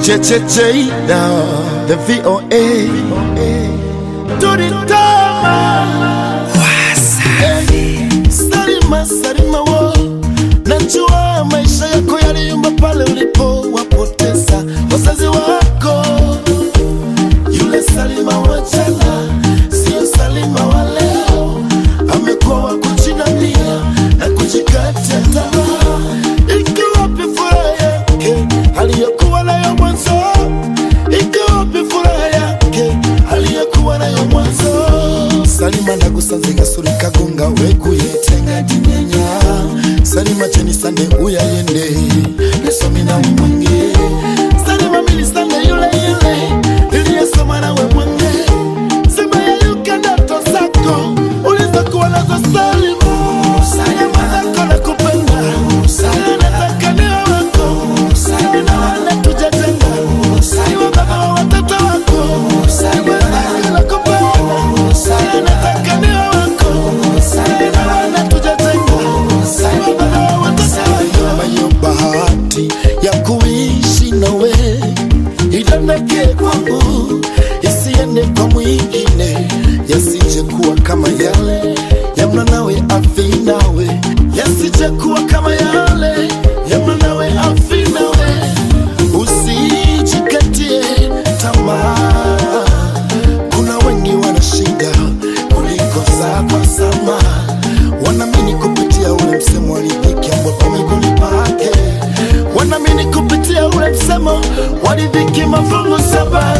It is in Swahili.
The VOA Salima, Salima wo, najua maisha yako yaliyumba pale ulipo wapoteza wazazi wako. Yule Salima wa jana sio Salima wa leo, amekuwa wa kujinamia na kujikatia tamaa. Iko wapi furaha yake aliyokuwa nayo mwanzo? Iko wapi furaha yake aliyokuwa nayo mwanzo? Salima ndagusanze gasuri kagunga wekuye tenga dinyanya. Salima cheni sande uya yende nisomi na mwange. Salima mili sande yule yule niliyesoma na we mwange. Sema ya yukanda tosako uliza kuwa nazo Salima. Salima zako na kupenda, Salima nataka niwe wako, Salima wala tujatenga, Salima baba wa watoto wako, Salima zako na kupenda, Salima nataka niwe wako, Salima wala tujatenga, Salima baba wa watoto wako. Mayo bahati ya kuishi nawe idoneke kwangu, isiende kwa mwingine, yasije kuwa kama yale yamna nawe afi nawe, yasije kuwa kama yale yamna nawe afi nawe. Usijikatie tamaa, kuna wengi wanashinda kuliko zako sama. Wanaamini kupitia ule msemo walidhiki ambapo miguuni pake, wanaamini kupitia ule msemo walidhiki mafungu 7.